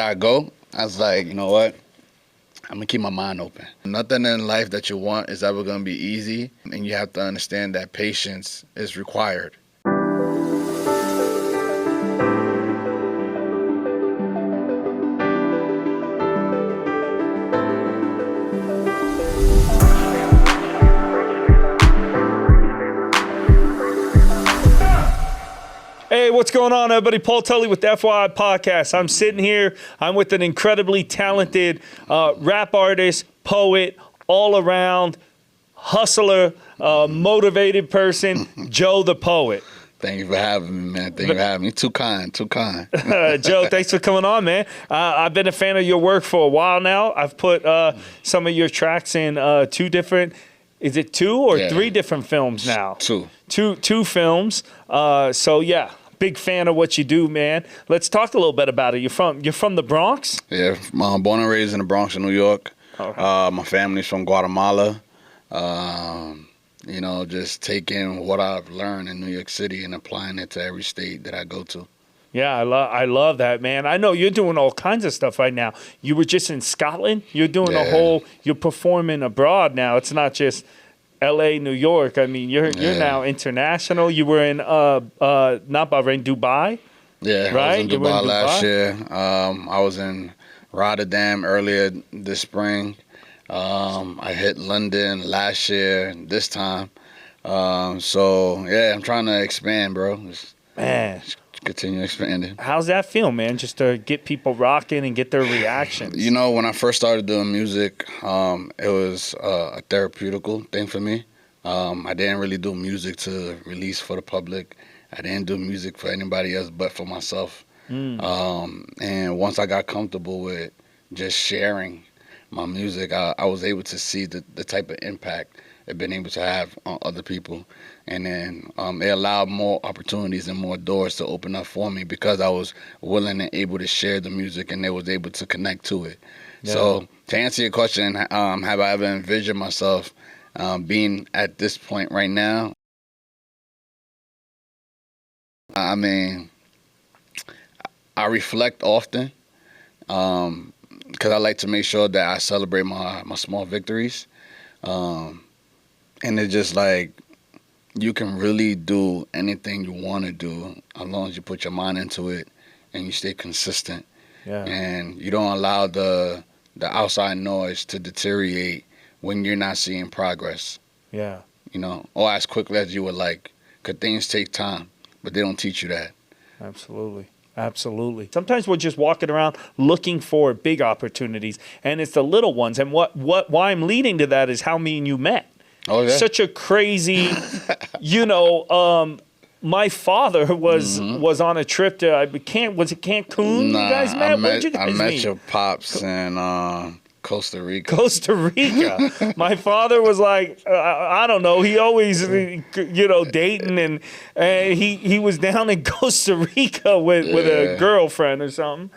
I go, I was like, you know what? I'm going to keep my mind open. Nothing in life that you want is ever going to be easy, and you have to understand that patience is required. Hey, what's going on, everybody? Paul Tully with the FYI Podcast. I'm sitting here. I'm with an incredibly talented rap artist, poet, all-around hustler, motivated person, Joe the Poet. Thank you for having me, man. Thank you for having me. Too kind. Joe, thanks for coming on, man. I've been a fan of your work for a while now. I've put some of your tracks in two different, is it two or three different films now? Two films. So yeah, big fan of what you do, man. Let's talk a little bit about it. You're from the Bronx? Yeah, I'm born and raised in the Bronx in New York. Okay. My family's from Guatemala. You know, just taking what I've learned in New York City and applying it to every state that I go to. Yeah, I love that, man. I know you're doing all kinds of stuff right now. You were just in Scotland. You're doing you're performing abroad now. It's not just L.A., New York. I mean, you're now international. You were in not Bahrain, Dubai. Yeah, right? I was in Dubai last year. I was in Rotterdam earlier this spring. I hit London last year, this time. So yeah, I'm trying to expand, bro. Just continue expanding. How's that feel, man? Just to get people rocking and get their reactions. You know, when I first started doing music, it was a therapeutical thing for me. I didn't really do music to release for the public. I didn't do music for anybody else but for myself. And once I got comfortable with just sharing my music, I was able to see the type of impact it's been able to have on other people. And then it allowed more opportunities and more doors to open up for me because I was willing and able to share the music and they was able to connect to it. Yeah. So to answer your question, have I ever envisioned myself being at this point right now? I mean, I reflect often because I like to make sure that I celebrate my small victories. And it's just like, you can really do anything you want to do as long as you put your mind into it and you stay consistent. Yeah. And you don't allow the outside noise to deteriorate when you're not seeing progress. Yeah. You know, or as quickly as you would like. Because things take time, but they don't teach you that. Absolutely. Sometimes we're just walking around looking for big opportunities, and it's the little ones. And why I'm leading to that is how me and you met. Oh, yeah. Such a crazy, my father was on a trip to, was it Cancun? Nah, you guys met? Where'd you guys meet? I met meet? your pops in Costa Rica. Costa Rica. My father was like, I don't know. He always, dating, and he was down in Costa Rica with a girlfriend or something,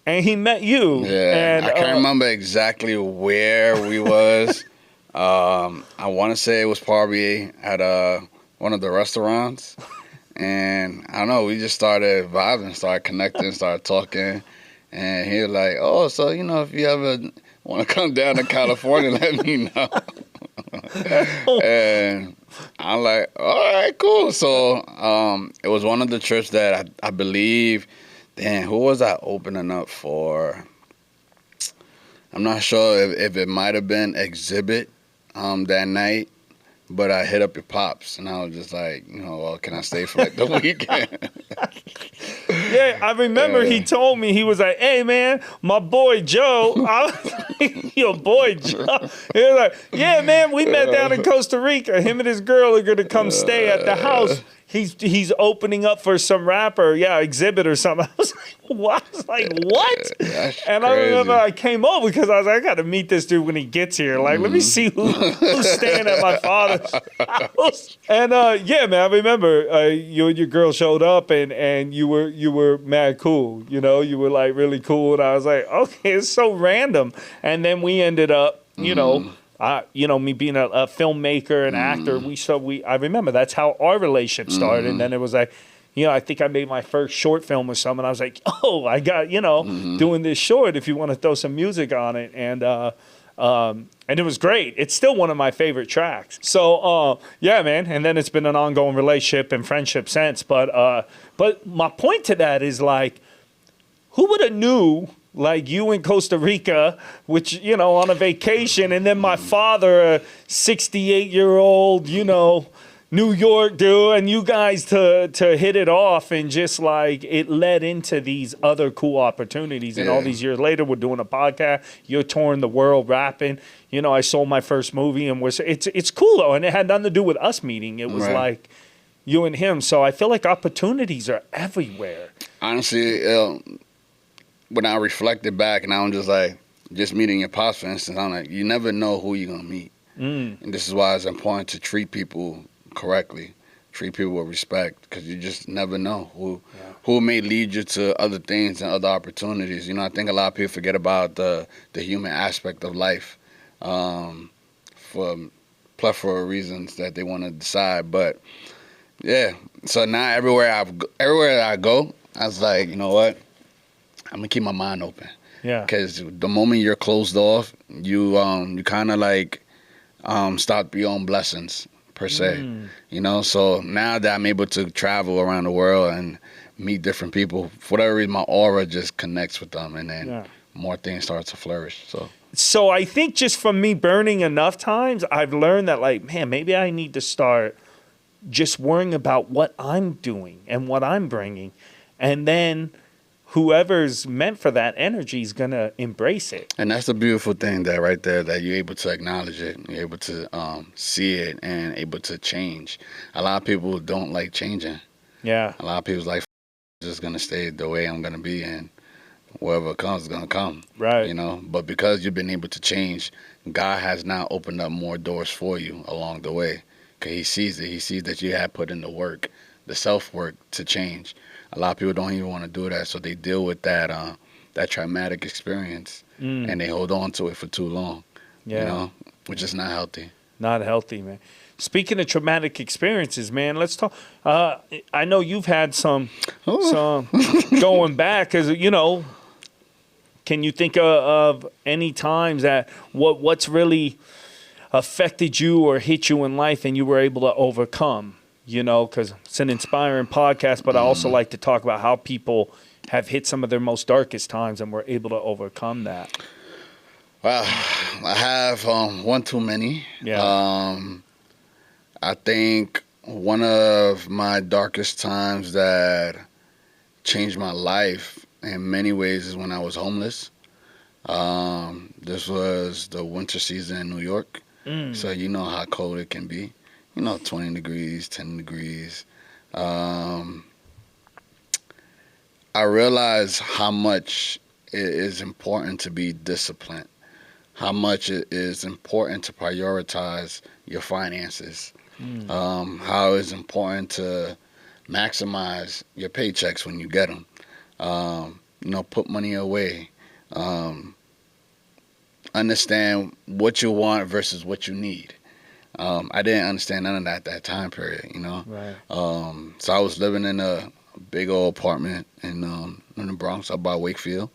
and he met you. Yeah, and, I can't remember exactly where we was. I want to say it was probably at one of the restaurants, and I don't know, we just started vibing, started connecting, started talking, and he was like, oh, so, if you ever want to come down to California, let me know. And I'm like, all right, cool. So it was one of the trips that I believe, who was I opening up for? I'm not sure if it might have been Exhibit that night, but I hit up your pops, and I was just like, well, can I stay for like the weekend? Yeah, I remember he told me, he was like, hey, man, my boy Joe. I was like, your boy Joe. He was like, yeah, man, we met down in Costa Rica. Him and his girl are going to come stay at the house. He's opening up for some rapper, Exhibit or something. I was like, what? And I remember I came over because I was like, I got to meet this dude when he gets here. Like, let me see who's staying at my father's house. And man, I remember you and your girl showed up and you were mad cool. You were like really cool. And I was like, okay, it's so random. And then we ended up, me being a filmmaker and actor, I remember that's how our relationship started. And then it was like, I think I made my first short film or something. I was like, oh, I got, doing this short if you want to throw some music on it. And it was great. It's still one of my favorite tracks. So, yeah, man. And then it's been an ongoing relationship and friendship since. But my point to that is like, who would have knew, like you in Costa Rica, which, on a vacation, and then my father, a 68-year-old, New York dude, and you guys to hit it off, and just like it led into these other cool opportunities. And all these years later, we're doing a podcast. You're touring the world rapping. I sold my first movie, and it's cool though, and it had nothing to do with us meeting. It was like you and him. So I feel like opportunities are everywhere. Honestly, when I reflected back, and I'm just meeting your pops, for instance, I'm like, you never know who you're gonna meet, and this is why it's important to treat people correctly, treat people with respect, because you just never know who may lead you to other things and other opportunities. I think a lot of people forget about the human aspect of life, for plethora of reasons that they want to decide. But yeah, so now everywhere I go, I was like, you know what, I'm gonna keep my mind open. Yeah. Because the moment you're closed off, you kind of like stop your own blessings per se. So now that I'm able to travel around the world and meet different people, for whatever reason, my aura just connects with them, and then more things start to flourish. So I think just from me burning enough times, I've learned that, like, man, maybe I need to start just worrying about what I'm doing and what I'm bringing, and then whoever's meant for that energy is going to embrace it. And that's the beautiful thing that right there, that you're able to acknowledge it, you're able to see it, and able to change. A lot of people don't like changing. Yeah. A lot of people's like, just going to stay the way I'm going to be, and whatever comes is going to come. Right. But because you've been able to change, God has now opened up more doors for you along the way. Because he sees it. He sees that you have put in the work, the self-work to change. A lot of people don't even want to do that, so they deal with that traumatic experience, and they hold on to it for too long. Which is not healthy. Not healthy, man. Speaking of traumatic experiences, man, let's talk. I know you've had some going back, because can you think of any times that what's really affected you or hit you in life and you were able to overcome? Because it's an inspiring podcast, but I also like to talk about how people have hit some of their most darkest times and were able to overcome that. Well, I have one too many. Yeah. I think one of my darkest times that changed my life in many ways is when I was homeless. This was the winter season in New York, so you know how cold it can be. 20 degrees, 10 degrees. I realized how much it is important to be disciplined, how much it is important to prioritize your finances, how it's important to maximize your paychecks when you get them, put money away, understand what you want versus what you need. I didn't understand none of that at that time period, Right. So I was living in a big old apartment in the Bronx, up by Wakefield,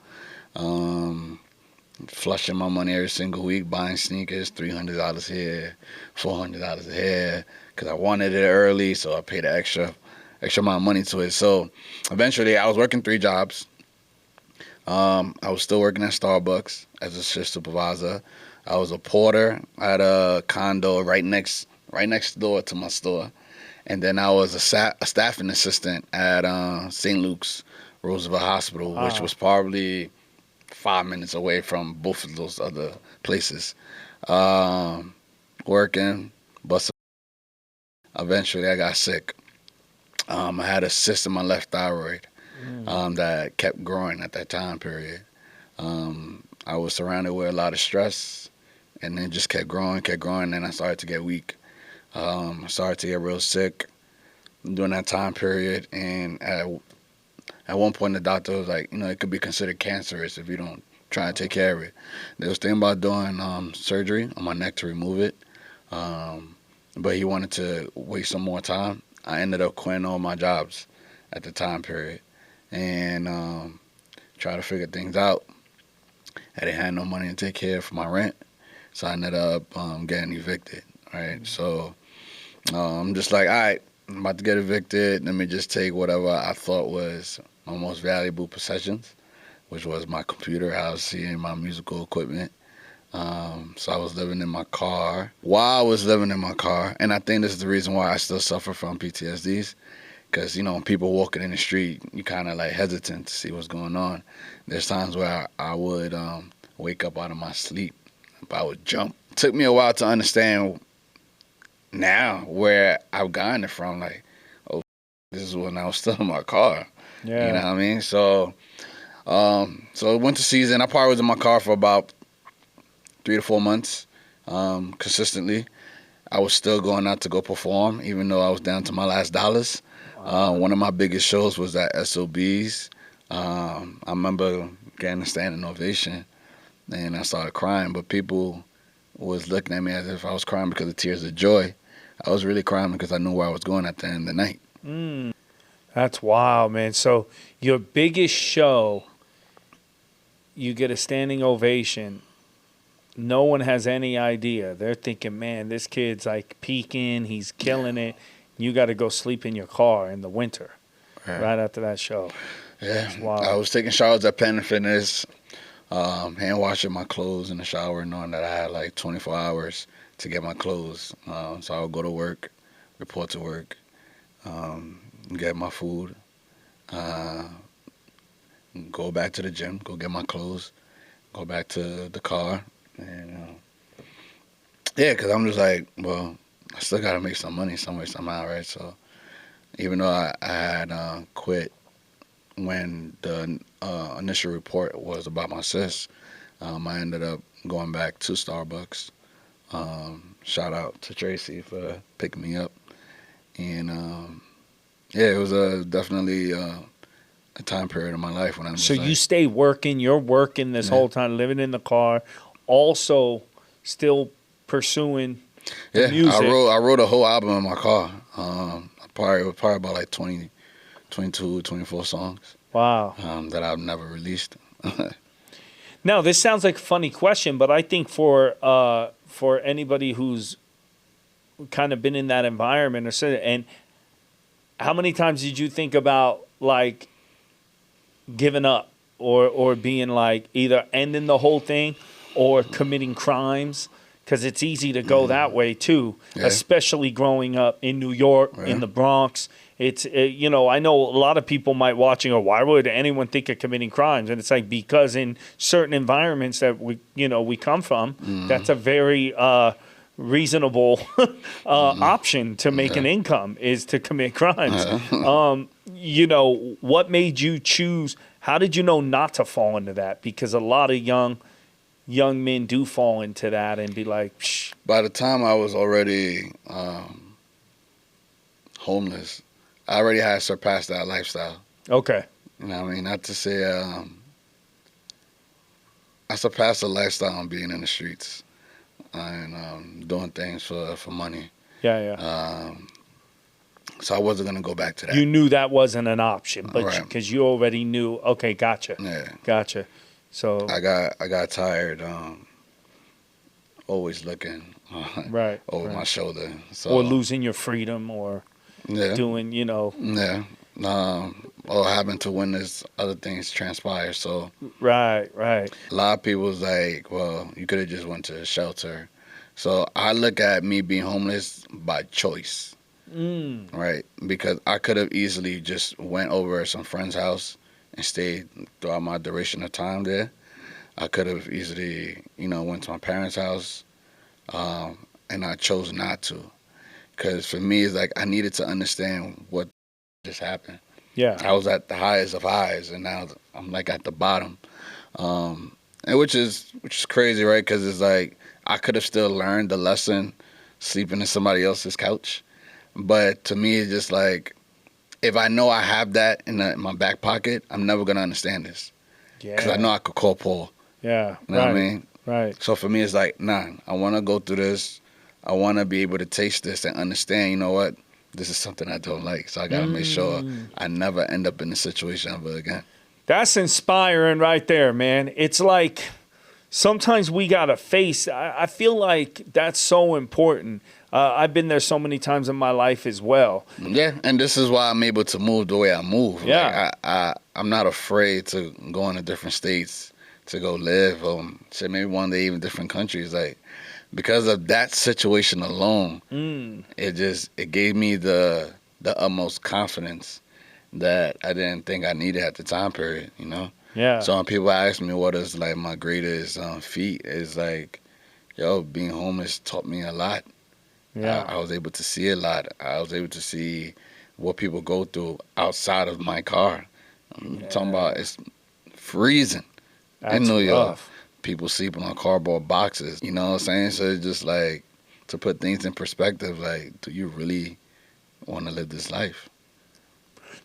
flushing my money every single week, buying sneakers, $300 here, $400 here, because I wanted it early, so I paid an extra amount of money to it. So eventually I was working 3 jobs. I was still working at Starbucks as a shift supervisor. I was a porter at a condo right next door to my store. And then I was a staffing assistant at St. Luke's Roosevelt Hospital, which was probably 5 minutes away from both of those other places. Working, but eventually I got sick. I had a cyst in my left thyroid that kept growing at that time period. I was surrounded with a lot of stress, and it just kept growing, and I started to get weak. I started to get real sick during that time period, and at one point the doctor was like, it could be considered cancerous if you don't try to take care of it. They was thinking about doing surgery on my neck to remove it, but he wanted to wait some more time. I ended up quitting all my jobs at the time period, and try to figure things out. I didn't have no money to take care of my rent, so I ended up getting evicted. Right, so I'm just like, all right, I'm about to get evicted. Let me just take whatever I thought was my most valuable possessions, which was my computer, house, and my musical equipment. So I was living in my car. While I was living in my car, and I think this is the reason why I still suffer from PTSDs, because, you know, when people walking in the street, you kind of like hesitant to see what's going on. There's times where I would wake up out of my sleep, but I would jump. It took me a while to understand now where I've gotten it from. Like, oh, this is when I was still in my car. Yeah. You know what I mean? So, winter season, I probably was in my car for about 3 to 4 months, consistently. I was still going out to go perform, even though I was down to my last dollars. One of my biggest shows was at SOB's. I remember getting a standing ovation, and I started crying, but people was looking at me as if I was crying because of tears of joy. I was really crying because I knew where I was going at the end of the night. That's wild, man. So your biggest show, you get a standing ovation. No one has any idea. They're thinking, man, this kid's like peaking. He's killing it. You got to go sleep in your car in the winter right after that show. Yeah. I was taking showers at Planet Fitness, hand washing my clothes in the shower, knowing that I had like 24 hours to get my clothes. So I would go to work, report to work, get my food, go back to the gym, go get my clothes, go back to the car. And yeah, because I'm just like, well, I still got to make some money some way, somehow, right? So even though I had quit when the initial report was about my cyst, I ended up going back to Starbucks. Shout out to Tracy for picking me up. And yeah, it was definitely a time period of my life when I'm just So you stay working, you're working this whole time, living in the car, also still pursuing the music. I wrote a whole album in my car. Probably about like 22, 24 songs. Wow. That I've never released. Now, this sounds like a funny question, but I think for anybody who's kind of been in that environment and how many times did you think about like giving up or being like either ending the whole thing or committing crimes? Because it's easy to go that way too, especially growing up in New York, in the Bronx. It's you know, I know a lot of people might watching or why would anyone think of committing crimes? And it's like because in certain environments that we come from, that's a very reasonable option to make an income is to commit crimes. You know, what made you choose? How did you know not to fall into that? Because a lot of young men do fall into that and be like, psh. By the time I was already homeless, I already had surpassed that lifestyle. Okay. You know what I mean? Not to say I surpassed the lifestyle on being in the streets and doing things for money. Yeah. So I wasn't going to go back to that. You knew that wasn't an option, but because you already knew, okay, gotcha. Yeah. Gotcha. So I got tired always looking over my shoulder. So, or losing your freedom or doing, Yeah. Or having to witness other things transpire. So Right. A lot of people was like, well, you could have just went to a shelter. So I look at me being homeless by choice. Right? Because I could have easily just went over at some friend's house and stayed throughout my duration of time there. I could have easily, went to my parents' house, and I chose not to. Because for me, it's like I needed to understand what just happened. Yeah. I was at the highest of highs, and now I'm like at the bottom. And which is crazy, right? Because it's like I could have still learned the lesson sleeping in somebody else's couch. But to me, it's just like, if I know I have that in my back pocket, I'm never going to understand this. Yeah. Because I know I could call Paul. Yeah. You know what I mean? Right. So for me, it's like, nah, I want to go through this. I want to be able to taste this and understand, you know what? this is something I don't like. So I got to make sure I never end up in this situation ever again. That's inspiring right there, man. It's like sometimes we got to face, I feel like that's so important. I've been there so many times in my life as well. Yeah, and this is why I'm able to move the way I move. Yeah. Like I'm not afraid to go into different states to go live, shit, maybe one day even different countries. Like, because of that situation alone, it gave me the utmost confidence that I didn't think I needed at the time period, you know? Yeah. So when people ask me what is like my greatest feat, is like, yo, being homeless taught me a lot. Yeah. I was able to see a lot. I was able to see what people go through outside of my car. I'm talking about it's freezing in New York. People sleeping on cardboard boxes. You know what I'm saying? So it's just like, to put things in perspective, like, do you really want to live this life?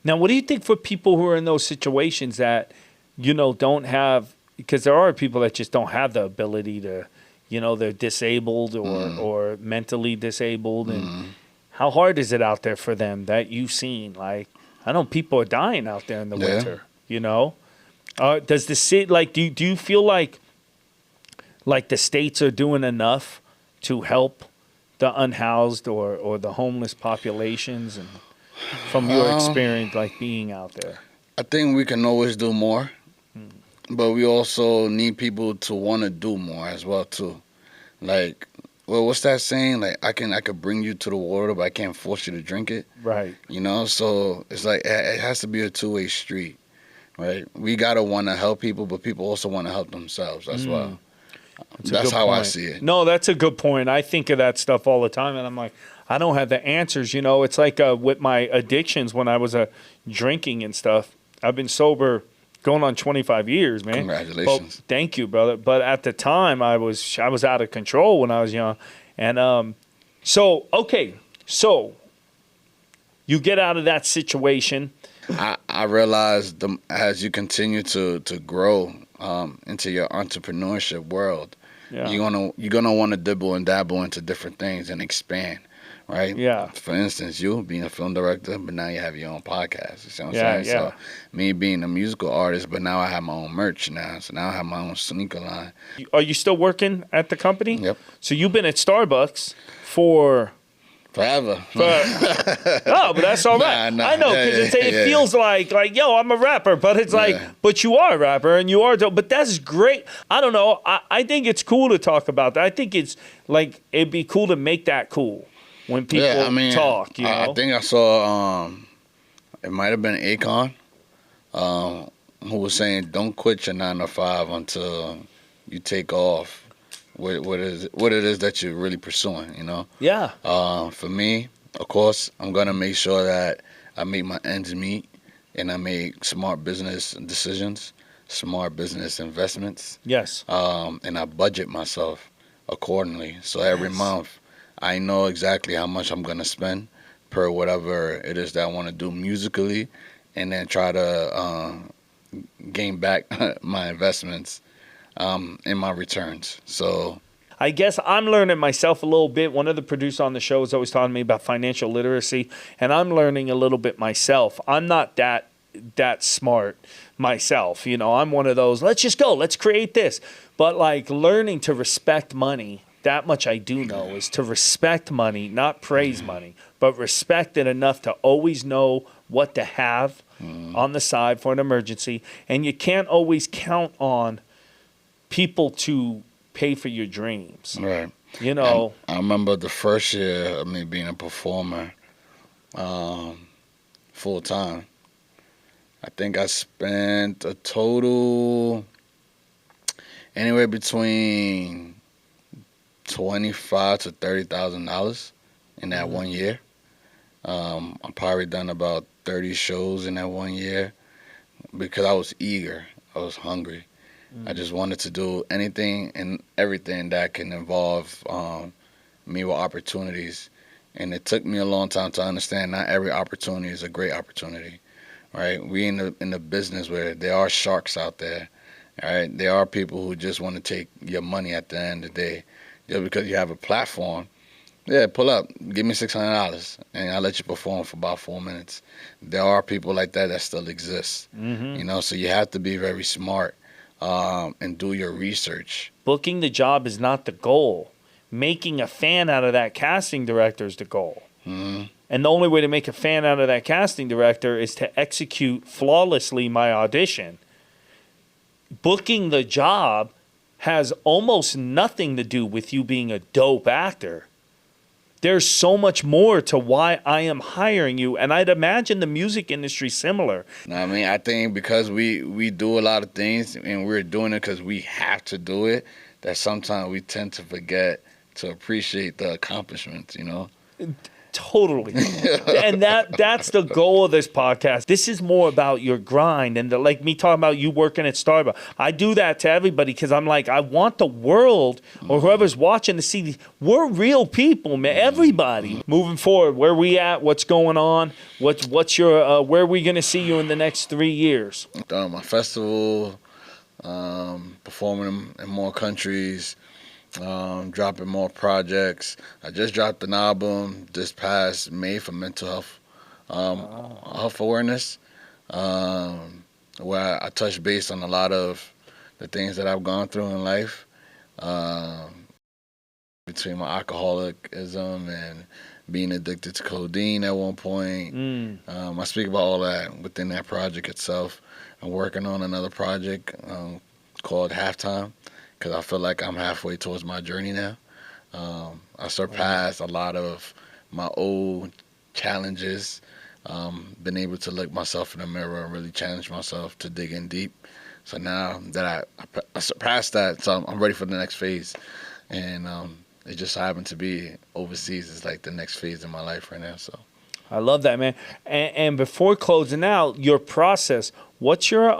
Now, what do you think for people who are in those situations that, you know, don't have, because there are people that just don't have the ability to, you know, they're disabled or mentally disabled. And how hard is it out there for them that you've seen? Like, I know people are dying out there in the winter, you know? Does the city, like, do you feel like the states are doing enough to help the unhoused or the homeless populations, and from your experience, like, being out there? I think we can always do more, but we also need people to want to do more as well too. Like, well, what's that saying? Like, I could bring you to the water, but I can't force you to drink it. Right. You know, so it's like it has to be a two-way street, right? We gotta want to help people, but people also want to help themselves as well. That's how I see it. No, that's a good point. I think of that stuff all the time, and I'm like, I don't have the answers. You know, it's like with my addictions when I was drinking and stuff. I've been sober going on 25 years, man. Congratulations. But, thank you, brother. But at the time, I was out of control when I was young. And so you get out of that situation. I realized as you continue to grow into your entrepreneurship world, you're gonna want to dibble and dabble into different things and expand, right? Yeah. For instance, you being a film director, but now you have your own podcast. You see what I'm saying? Yeah. So me being a musical artist, but now I have my own merch now. So now I have my own sneaker line. Are you still working at the company? Yep. So you've been at Starbucks for... Forever. Oh, but that's all right. Nah, I know, because it feels like, yo, I'm a rapper, but it's like, but you are a rapper and you are dope. But that's great. I don't know. I think it's cool to talk about that. I think it's like, it'd be cool to make that cool when people talk, you know? I think I saw, it might have been Akon, who was saying, don't quit your 9 to 5 until you take off what it is that you're really pursuing, you know? Yeah. For me, of course, I'm going to make sure that I make my ends meet and I make smart business decisions, smart business investments. Yes. And I budget myself accordingly. So every month, I know exactly how much I'm going to spend per whatever it is that I want to do musically, and then try to gain back my investments in my returns. So I guess I'm learning myself a little bit. One of the producers on the show is always talking to me about financial literacy, and I'm learning a little bit myself. I'm not that smart myself. You know, I'm one of those, let's just go, let's create this. But like learning to respect money, that much I do know, is to respect money, not praise money, but respect it enough to always know what to have on the side for an emergency. And you can't always count on people to pay for your dreams. Right. You know. I remember the first year of me being a performer full time. I think I spent a total anywhere between $25,000 to $30,000 in that 1 year. I've probably done about 30 shows in that 1 year because I was eager. I was hungry. I just wanted to do anything and everything that can involve me with opportunities. And it took me a long time to understand not every opportunity is a great opportunity, right? We in the business where there are sharks out there, right? There are people who just want to take your money at the end of the day. Just because you have a platform Yeah, pull up. Give me $600, and I'll let you perform for about 4 minutes. There are people like that still exist. So you have to be very smart and do your research. Booking the job is not the goal. Making a fan out of that casting director is the goal. And the only way to make a fan out of that casting director is to execute flawlessly my audition. Booking the job has almost nothing to do with you being a dope actor. There's so much more to why I am hiring you, and I'd imagine the music industry similar. I think because we do a lot of things and we're doing it because we have to do it, that sometimes we tend to forget to appreciate the accomplishments, Totally. And that's the goal of this podcast. This is more about your grind and like me talking about you working at Starbucks. I do that to everybody because I'm like, I want the world or whoever's watching to see we're real people, man. Everybody. Moving forward, where we at? What's going on? What's your where are we going to see you in the next 3 years? My festival, performing in more countries. Dropping more projects. I just dropped an album this past May for mental health, health awareness, where I touch base on a lot of the things that I've gone through in life, between my alcoholism and being addicted to codeine at one point. I speak about all that within that project itself. I'm working on another project called Halftime, because I feel like I'm halfway towards my journey now. I surpassed a lot of my old challenges, been able to look myself in the mirror and really challenge myself to dig in deep. So now that I surpassed that, so I'm ready for the next phase. And it just happened to be overseas is like the next phase in my life right now. So I love that, man. And before closing out, your process, what's your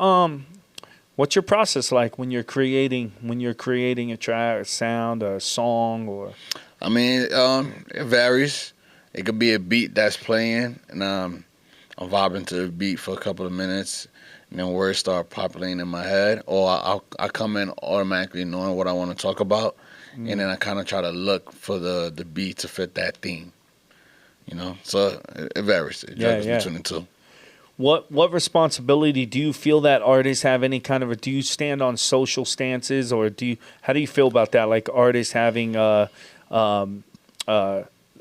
process like when you're creating a track, a sound, a song, or? It varies. It could be a beat that's playing, and I'm vibing to the beat for a couple of minutes, and then words start populating in my head, or I come in automatically knowing what I want to talk about, and then I kind of try to look for the beat to fit that theme. So it varies. It varies between the two. What responsibility do you feel that artists have? Any kind of do you stand on social stances, or how do you feel about that? Like artists having a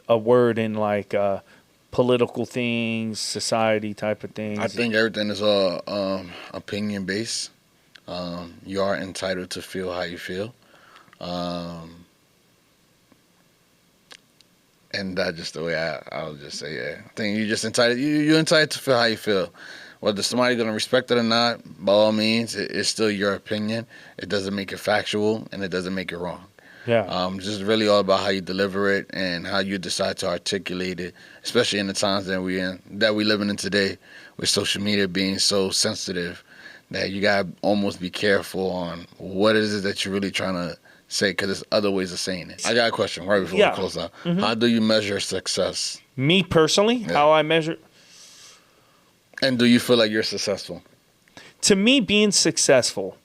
word in like political things, society type of things? I think everything is opinion based. You are entitled to feel how you feel. And that's just the way I'll just say, yeah. I think you're just entitled. You're entitled to feel how you feel. Whether somebody's gonna respect it or not, by all means, it's still your opinion. It doesn't make it factual, and it doesn't make it wrong. Yeah. Just really all about how you deliver it and how you decide to articulate it, especially in the times that we living in today, with social media being so sensitive, that you gotta almost be careful on what is it that you're really trying to say, because there's other ways of saying it. I got a question right before we close out. How do you measure success? Me personally, how I measure. And do you feel like you're successful? To me, being successful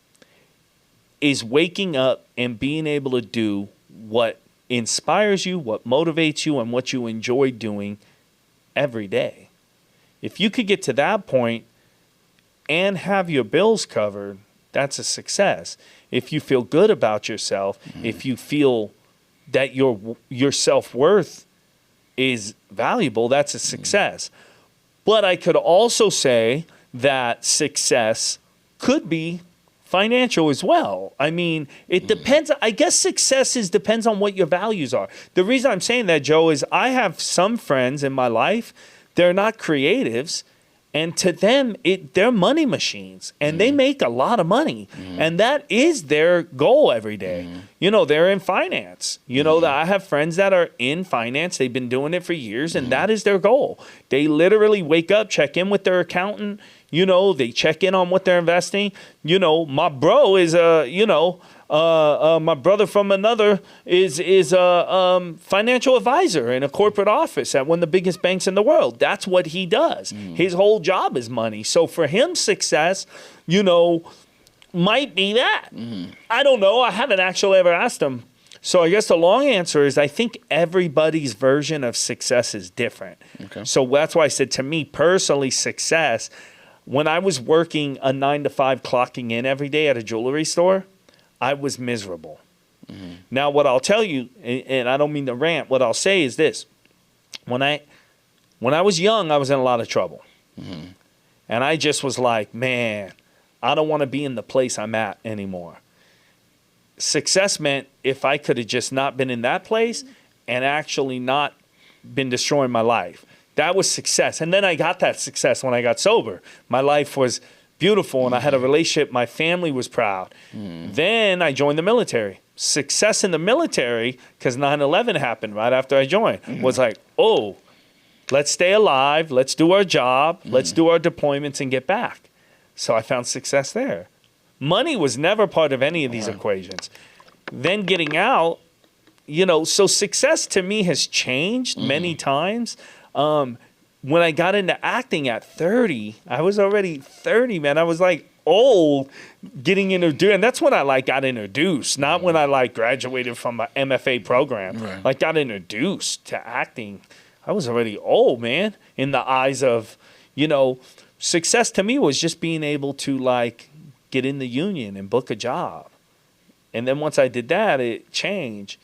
is waking up and being able to do what inspires you, what motivates you, and what you enjoy doing every day. If you could get to that point and have your bills covered, that's a success. If you feel good about yourself, if you feel that your self-worth is valuable, that's a success. But I could also say that success could be financial as well. It depends. I guess success depends on what your values are. The reason I'm saying that, Joe, is I have some friends in my life, they're not creatives, and to them, they're money machines, and they make a lot of money, and that is their goal every day. They're in finance. I have friends that are in finance. They've been doing it for years, and that is their goal. They literally wake up, check in with their accountant. They check in on what they're investing. My bro is my brother from another is a financial advisor in a corporate office at one of the biggest banks in the world. That's what he does. His whole job is money. So for him, success, might be that. I don't know. I haven't actually ever asked him. So I guess the long answer is I think everybody's version of success is different. Okay. So that's why I said, to me personally, success, when I was working a 9 to 5 clocking in every day at a jewelry store, I was miserable. Mm-hmm. Now, what I'll tell you, and I don't mean to rant, what I'll say is this. When I was young, I was in a lot of trouble. Mm-hmm. And I just was like, man, I don't want to be in the place I'm at anymore. Success meant if I could have just not been in that place and actually not been destroying my life. That was success. And then I got that success when I got sober. My life was beautiful and I had a relationship. My family was proud. Then I joined the military. Success in the military, because 9/11 happened right after I joined, was like, oh, let's stay alive. Let's do our job. Let's do our deployments and get back. So I found success there. Money was never part of any of these equations. Then getting out, so success to me has changed many times. When I got into acting at 30, I was already 30, man. I was like old getting introduced. And that's when I got introduced, not when I graduated from an MFA program. Right. Got introduced to acting. I was already old, man, in the eyes of, success to me was just being able to get in the union and book a job. And then once I did that, it changed.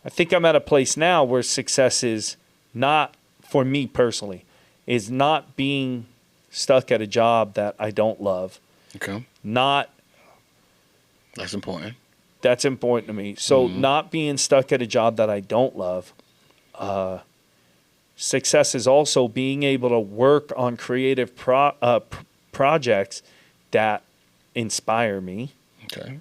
I think I'm at a place now where success is not, for me personally, is not being stuck at a job that I don't love. Okay. That's important. That's important to me. So not being stuck at a job that I don't love. Success is also being able to work on creative projects that inspire me. Okay.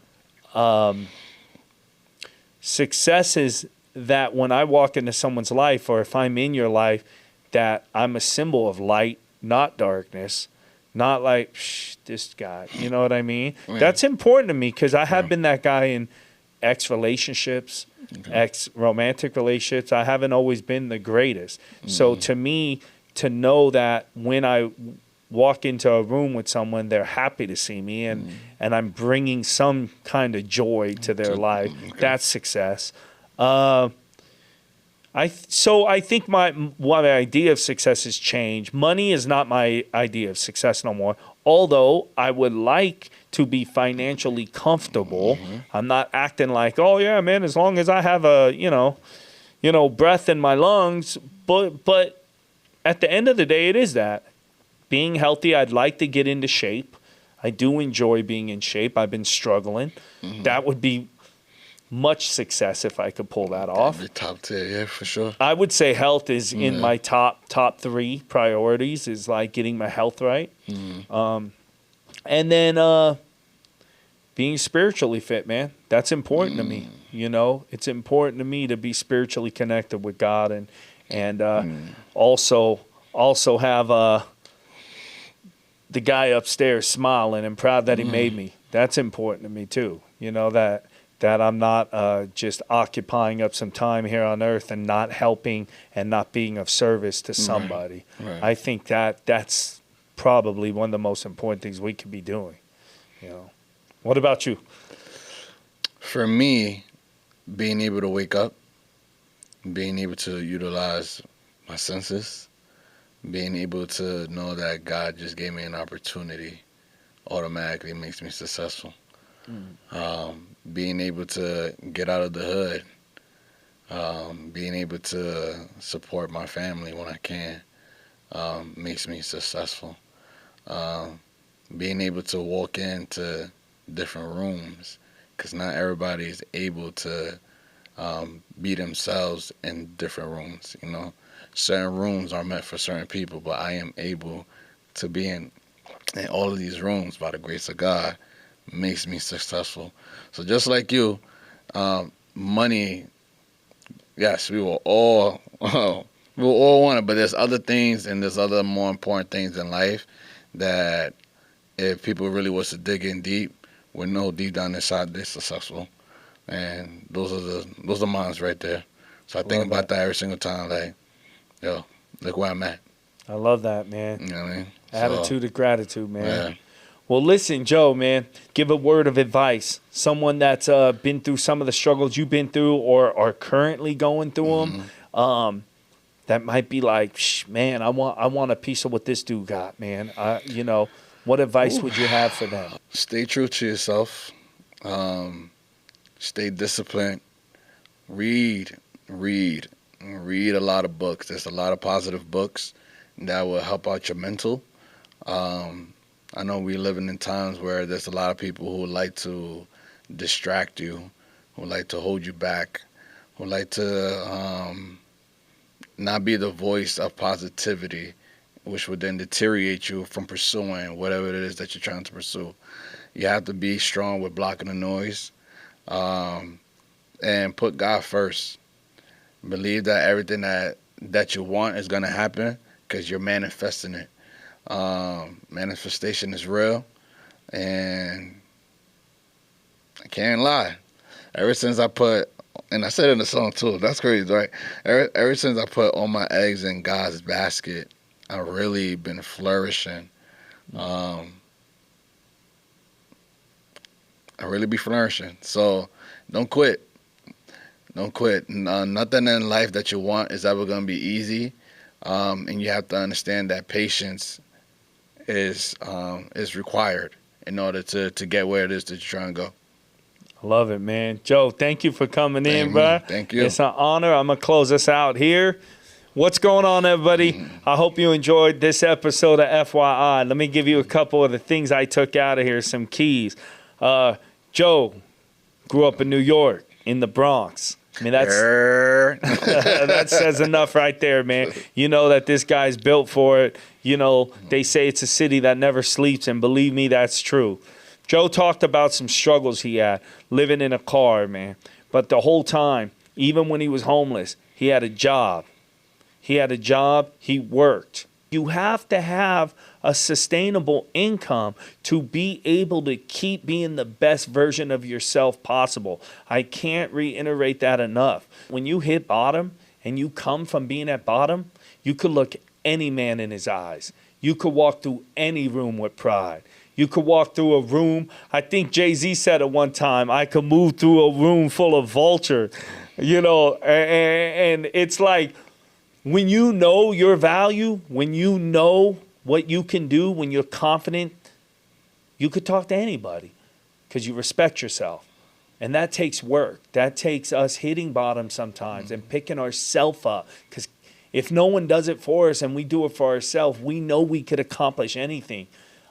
Success is that when I walk into someone's life, or if I'm in your life, that I'm a symbol of light, not darkness, not like, this guy, you know what I mean? Yeah. That's important to me because I have been that guy in ex-relationships, ex-romantic relationships. I haven't always been the greatest. So to me, to know that when I walk into a room with someone, they're happy to see me and I'm bringing some kind of joy to their life, that's success. I think my idea of success has changed. Money is not my idea of success no more. Although I would like to be financially comfortable. I'm not acting like, oh yeah, man, as long as I have a, breath in my lungs. But at the end of the day, it is that. Being healthy, I'd like to get into shape. I do enjoy being in shape. I've been struggling. That would be much success if I could pull that off. That'd be top tier, yeah, for sure. I would say health is in my top 3 priorities, is getting my health right. And then being spiritually fit, man. That's important to me. It's important to me to be spiritually connected with God and also have the guy upstairs smiling and proud that he made me. That's important to me too. That I'm not just occupying up some time here on earth and not helping and not being of service to somebody. Right. I think that's probably one of the most important things we could be doing. What about you? For me, being able to wake up, being able to utilize my senses, being able to know that God just gave me an opportunity automatically makes me successful. Being able to get out of the hood, being able to support my family when I can, makes me successful. Being able to walk into different rooms, because not everybody is able to be themselves in different rooms. Certain rooms are meant for certain people, but I am able to be in all of these rooms by the grace of God. Makes me successful. So just like you, money, yes, we will all want it, but there's other things and there's other more important things in life that if people really was to dig in deep, would know deep down inside they're successful. And those are mine right there. So I think about that every single time, look where I'm at. I love that, man. You know what I mean? Attitude of gratitude, man. Yeah. Well, listen, Joe, man, give a word of advice. Someone that's been through some of the struggles you've been through or are currently going through them. That might be like, man, I want a piece of what this dude got, man. What advice would you have for them? Stay true to yourself. Stay disciplined. Read a lot of books. There's a lot of positive books that will help out your mental. I know we're living in times where there's a lot of people who like to distract you, who like to hold you back, who like to not be the voice of positivity, which would then deteriorate you from pursuing whatever it is that you're trying to pursue. You have to be strong with blocking the noise, and put God first. Believe that everything that you want is going to happen because you're manifesting it. Manifestation is real, and I can't lie. Ever since I put, and I said it in the song too, that's crazy, right? Ever since I put all my eggs in God's basket, I've really been flourishing. I really be flourishing. So don't quit. Don't quit. Nothing in life that you want is ever going to be easy. And you have to understand that patience is required in order to get where it is that you're trying to go. I love it, man. Joe, thank you for coming in, bro. Thank you. It's an honor. I'm going to close us out here. What's going on, everybody? I hope you enjoyed this episode of FYI. Let me give you a couple of the things I took out of here, some keys. Joe grew up in New York, in the Bronx. I mean, that says enough right there, man. You know that this guy's built for it. You know, they say it's a city that never sleeps, and believe me, that's true. Joe talked about some struggles he had, living in a car, man. But the whole time, even when he was homeless, he had a job. He worked. You have to have a sustainable income to be able to keep being the best version of yourself possible. I can't reiterate that enough. When you hit bottom and you come from being at bottom, you could look any man in his eyes. You could walk through any room with pride. You could walk through a room. I think Jay-Z said at one time, I could move through a room full of vultures, and it's like, when you know your value, when you know what you can do, when you're confident, you could talk to anybody because you respect yourself. And that takes work. That takes us hitting bottom sometimes and picking ourselves up. Because if no one does it for us and we do it for ourselves, we know we could accomplish anything.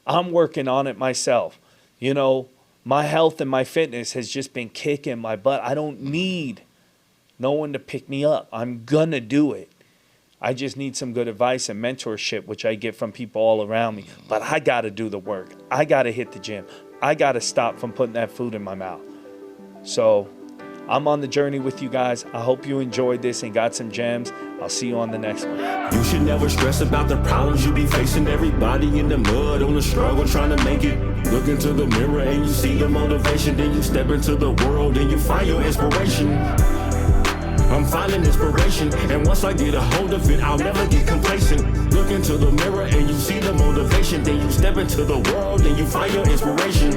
I'm working on it myself. My health and my fitness has just been kicking my butt. I don't need no one to pick me up. I'm going to do it. I just need some good advice and mentorship, which I get from people all around me. But I got to do the work. I got to hit the gym. I got to stop from putting that food in my mouth. So I'm on the journey with you guys. I hope you enjoyed this and got some gems. I'll see you on the next one. You should never stress about the problems you be facing. Everybody in the mud on the struggle trying to make it. Look into the mirror and you see the motivation. Then you step into the world and you find your inspiration. I'm finding inspiration, and once I get a hold of it, I'll never get complacent. Look into the mirror and you see the motivation. Then you step into the world and you find your inspiration.